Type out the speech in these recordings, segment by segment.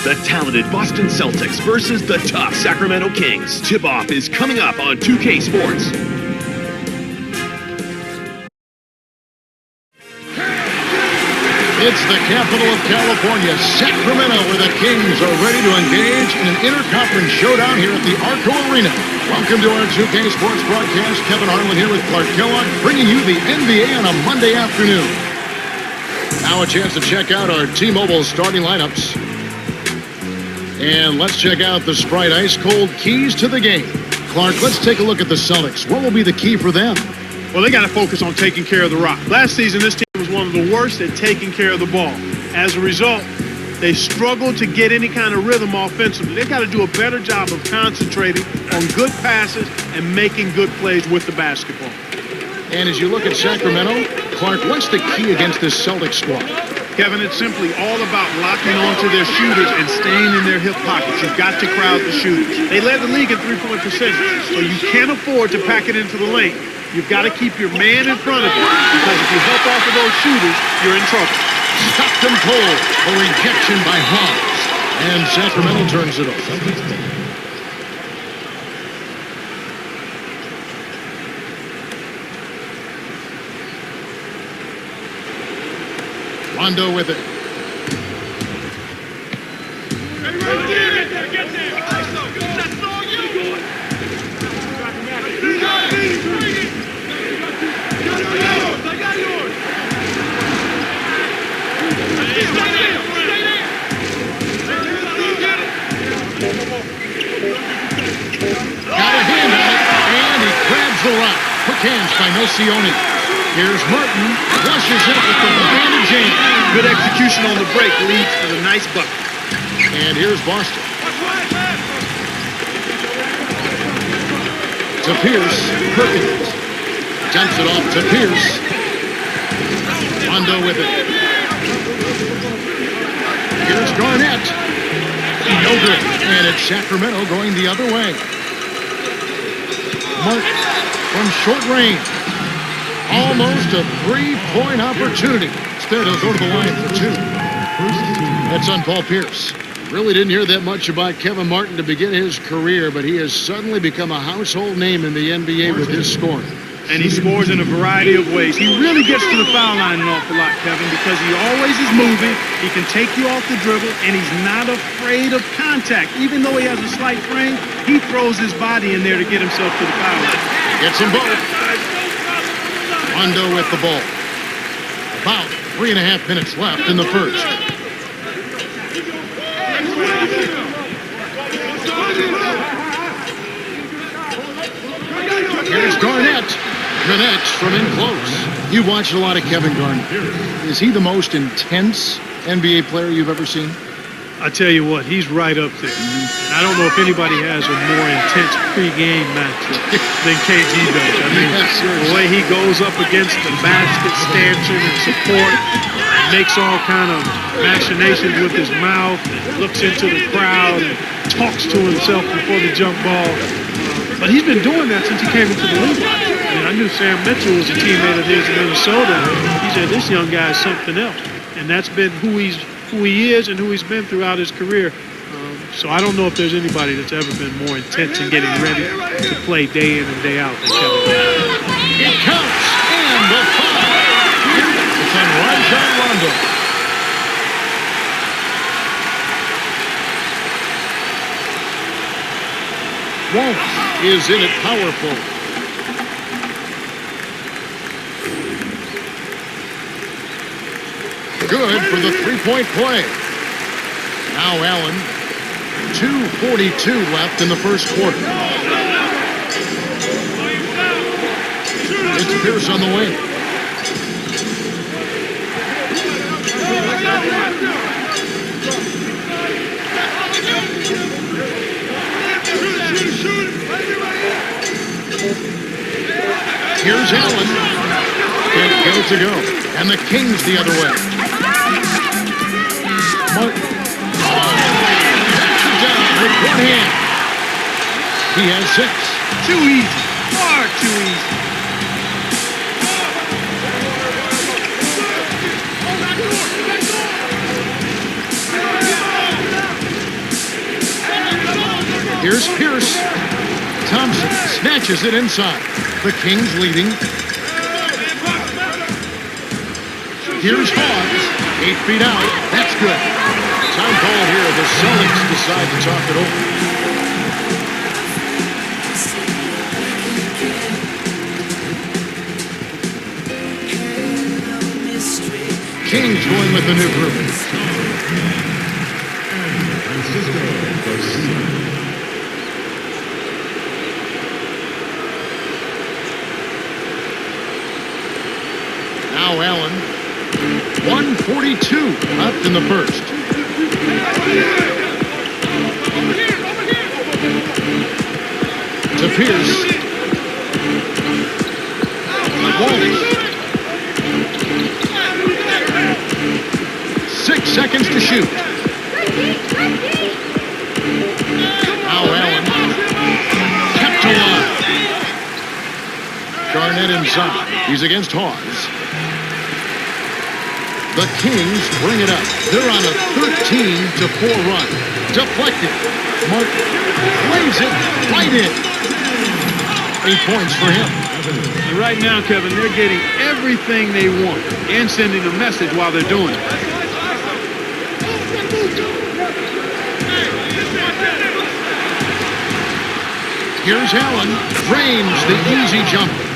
The talented Boston Celtics versus the tough Sacramento Kings. Tip-off is coming up on 2K Sports. It's the capital of California, Sacramento, where the Kings are ready to engage in an interconference showdown here at the Arco Arena. Welcome to our 2K Sports broadcast. Kevin Harlan here with Clark Kellogg, bringing you the NBA on a Monday afternoon. Now a chance to check out our T-Mobile starting lineups. And let's check out the Sprite Ice Cold keys to the game. Clark, let's take a look at the Celtics. What will be the key for them? Well, they got to focus on taking care of the rock. Last season, this team was one of the worst at taking care of the ball. As a result, they struggled to get any kind of rhythm offensively. They got to do a better job of concentrating on good passes and making good plays with the basketball. And as you look at Sacramento, Clark, what's the key against this Celtics squad? Kevin, it's simply all about locking onto their shooters and staying in their hip pockets. You've got to crowd the shooters. They led the league in three-point percentage, so you can't afford to pack it into the lane. You've got to keep your man in front of you, because if you help off of those shooters, you're in trouble. Stopped him cold. A rejection by Hawes. And Sacramento turns it over. Rondo with it. Got a hand on it, and he grabs the rock. Quick hands by Nocioni. Here's Martin, flushes it with the banded jam. Good execution on the break leads to the nice bucket. And here's Boston. To Pierce, Perkins. Jumps it off to Pierce. Rondo with it. Here's Garnett. No good. And it's Sacramento going the other way. Martin from short range. Almost a three-point opportunity. Instead, he'll go to the line for two. That's on Paul Pierce. Really didn't hear that much about Kevin Martin to begin his career, but he has suddenly become a household name in the NBA with his scoring. And he scores in a variety of ways. He really gets to the foul line an awful lot, Kevin, because he always is moving. He can take you off the dribble, and he's not afraid of contact. Even though he has a slight frame, he throws his body in there to get himself to the foul line. Gets them both. Rondo with the ball. About 3.5 minutes left in the first. Here's Garnett. Connects from in close. You've watched a lot of Kevin Garnett. Is he the most intense NBA player you've ever seen? I tell you what, he's right up there. And I don't know if anybody has a more intense pregame matchup than KG does. I mean, the way he goes up against the basket, stanchion and support, makes all kind of machinations with his mouth, and looks into the crowd and talks to himself before the jump ball. But he's been doing that since he came into the league. I mean, I knew Sam Mitchell was a teammate of his in Minnesota. He said, this young guy is something else. And that's been who he is and who he's been throughout his career. So I don't know if there's anybody that's ever been more intense in getting ready to play day in and day out than Kevin Garnett. It counts, and the foul. It's on Rajon Rondo. Walt is in it powerful. Good for the three-point play. Now Allen, 2:42 left in the first quarter. It's Pierce on the wing. Here's Allen. Can't get it to go. And the Kings the other way. Martin. Backs it down with one hand. He has 6. Too easy. Far too easy. Here's Pierce. Thompson snatches it inside. The Kings leading. Here's Hawes. 8 feet out. That's good. Time call here. The Celtics decide to talk it over. Kings going with the new group. Now Allen. 1:42 left in the first. To Pierce. Wallace. 6 seconds to shoot. Now Allen. Kept alive. Garnett inside. He's against Hawes. The Kings bring it up. They're on a 13-4 run. Deflected. Martin plays it right in. 8 points for him. And right now, Kevin, they're getting everything they want and sending a message while they're doing it. Here's Allen. Frames the easy jumper.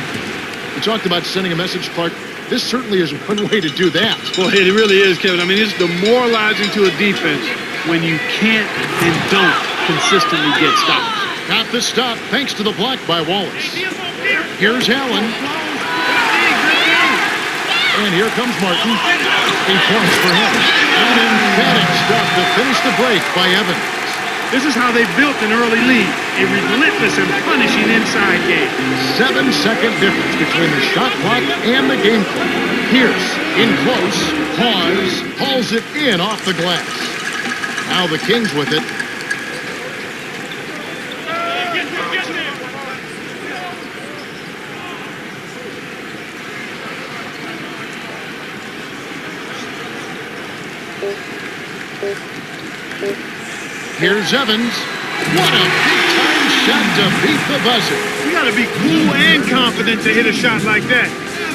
We talked about sending a message, Clark. This certainly is one way to do that. Well, it really is, Kevin. I mean, it's demoralizing to a defense when you can't and don't consistently get stops. Got the stop thanks to the block by Wallace. Here's Allen. And here comes Martin. 8 points for him. And emphatic stuff to finish the break by Evans. This is how they built an early lead. A relentless and punishing inside game. 7-second difference between the shot clock and the game clock. Pierce in close. Hawes hauls it in off the glass. Now the Kings with it. Here's Evans. What a big-time shot to beat the buzzer. You got to be cool and confident to hit a shot like that.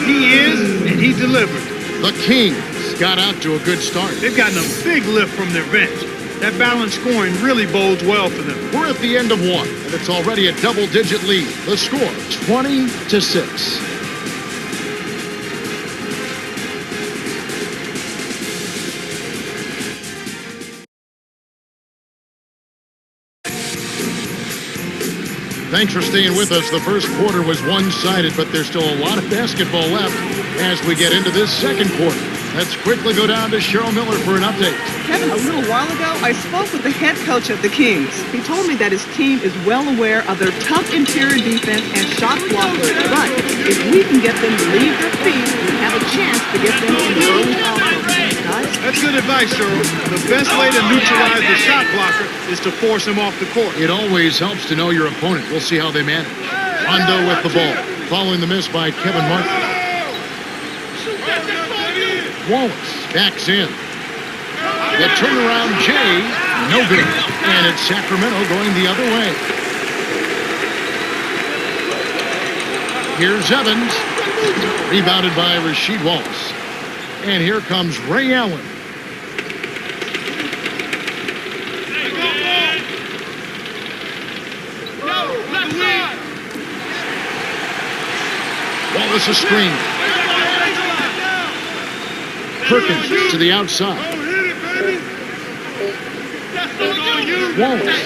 He is, and he delivered. The Kings got out to a good start. They've gotten a big lift from their bench. That balanced scoring really bodes well for them. We're at the end of one, and it's already a double-digit lead. The score, 20-6. Thanks for staying with us. The first quarter was one-sided, but there's still a lot of basketball left as we get into this second quarter. Let's quickly go down to Cheryl Miller for an update. Kevin, a little while ago, I spoke with the head coach of the Kings. He told me that his team is well aware of their tough interior defense and shot blockers. But if we can get them to leave their feet, we have a chance to get them in the early foul zone. Guys? That's good advice, Cheryl. The best way to neutralize the shot blocker is to force him off the court. It always helps to know your opponent. We'll see how they manage. Rondo with the ball, following the miss by Kevin Martin. Wallace backs in. The turnaround Jay, no good. And it's Sacramento going the other way. Here's Evans. Rebounded by Rasheed Wallace. And here comes Ray Allen. Wallace a screen. Perkins to the outside. Wallace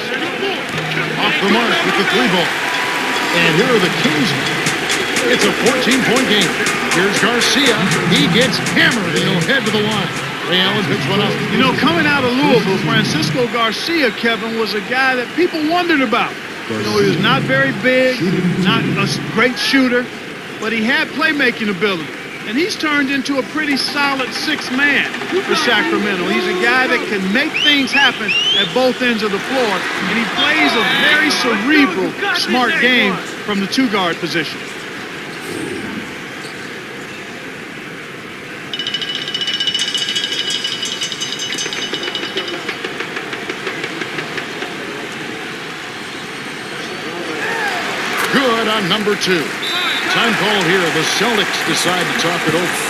off the mark with the 3-ball. And here are the Kings. It's a 14-point game. Here's Garcia. He gets hammered and he'll head to the line. Ray Allen picks one up. You know, coming out of Louisville, Francisco Garcia, Kevin, was a guy that people wondered about. You know, he was not very big, not a great shooter, but he had playmaking ability. And he's turned into a pretty solid sixth man for Sacramento. He's a guy that can make things happen at both ends of the floor. And he plays a very cerebral, smart game from the two-guard position. good on number 2. Time call here. The Celtics decide to talk it over.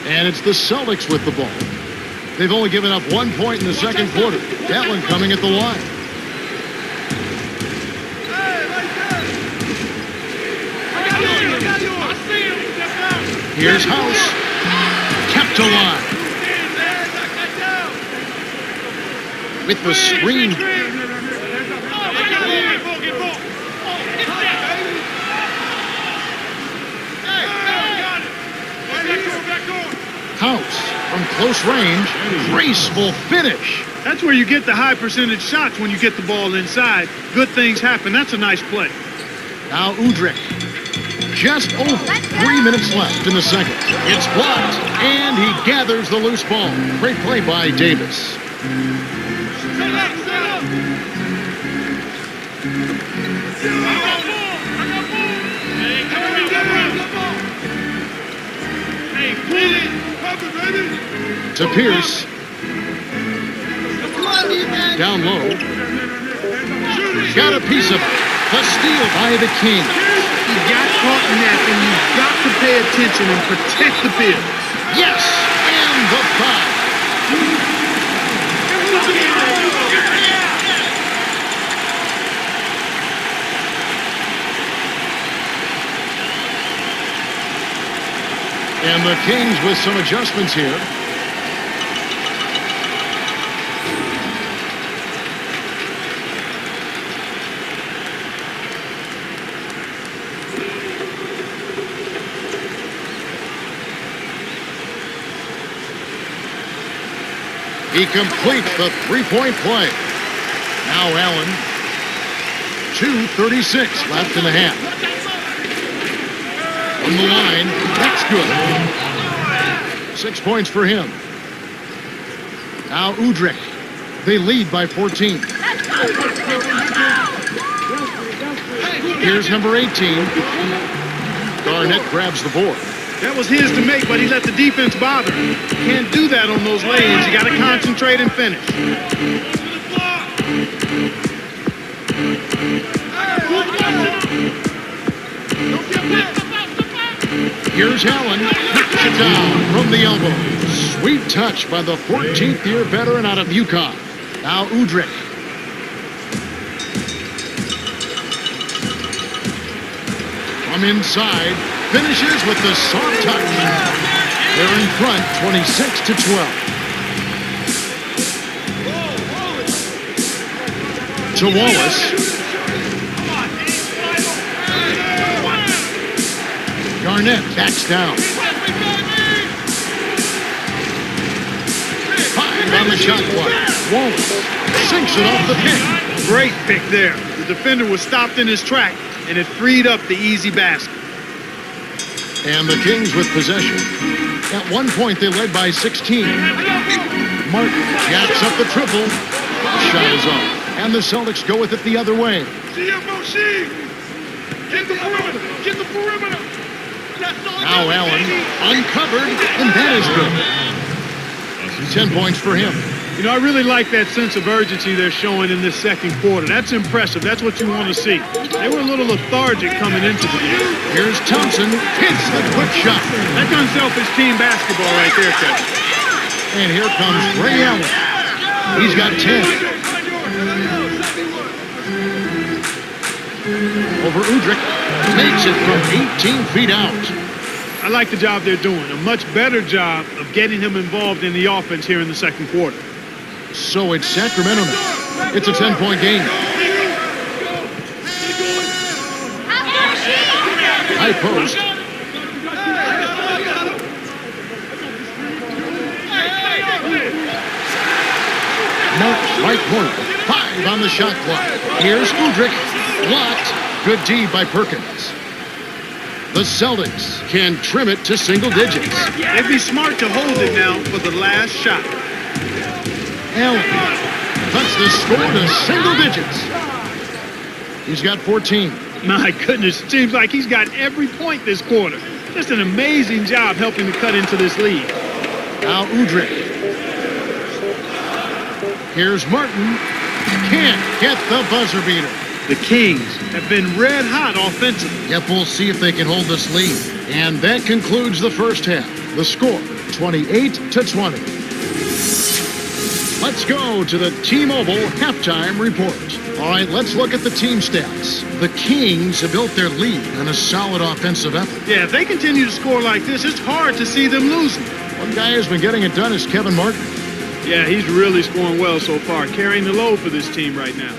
And it's the Celtics with the ball. They've only given up 1 point in the second quarter. That one coming at the line. Here's House. Kept alive. With the screen. House from close range. Graceful finish. That's where you get the high percentage shots when you get the ball inside. Good things happen. That's a nice play. Now Udrih. Just over 3 minutes left in the second. It's blocked, and he gathers the loose ball. Great play by Davis. To Pierce. Down low. Got a piece of it. The steal by the Kings. He got caught in that, and you've got to pay attention and protect the field. Yes, and the foul. And the Kings with some adjustments here. He completes the three-point play. Now Allen. 2:36 left in the half. On the line, that's good. 6 points for him. Now Udrih. They lead by 14. Here's number 18. Garnett grabs the board. That was his to make, but he let the defense bother him. Can't do that on those lanes. You got to concentrate and finish. Here's Allen. Knocks it down from the elbow. Sweet touch by the 14th-year veteran out of UConn. Now Udrih. From inside. Finishes with the soft touch. They're in front, 26-12. To Wallace. Garnett backs down. 5 on the shot clock. Wallace sinks it off the pick. Great pick there. The defender was stopped in his track, and it freed up the easy basket. And the Kings with possession. At one point, they led by 16. Martin jacks up the triple. The shot is off. And the Celtics go with it the other way. Get the perimeter. Get the perimeter. Now Allen uncovered, and that is good. 10 points for him. You know, I really like that sense of urgency they're showing in this second quarter. That's impressive. That's what you want to see. They were a little lethargic coming into the game. Here's Thompson. Hits the quick shot. That's unselfish team basketball right there, Kevin. And here comes Ray Allen. He's got 10. Over Udrih. Makes it from 18 feet out. I like the job they're doing. A much better job of getting him involved in the offense here in the second quarter. So it's Sacramento now. It's a 10-point game. High post. Marks right corner. 5 on the shot clock. Here's Udrih. Blocked. Good D by Perkins. The Celtics can trim it to single digits. They'd be smart to hold it now for the last shot. Allen cuts the score to single digits. He's got 14. My goodness, seems like he's got every point this quarter. Just an amazing job helping to cut into this lead. Now Udrih. Here's Martin. Can't get the buzzer beater. The Kings have been red hot offensively. Yep, we'll see if they can hold this lead. And that concludes the first half. The score, 28-20. Let's go to the T-Mobile halftime report. All right, let's look at the team stats. The Kings have built their lead on a solid offensive effort. Yeah, if they continue to score like this, it's hard to see them losing. One guy who's been getting it done is Kevin Martin. Yeah, he's really scoring well so far, carrying the load for this team right now.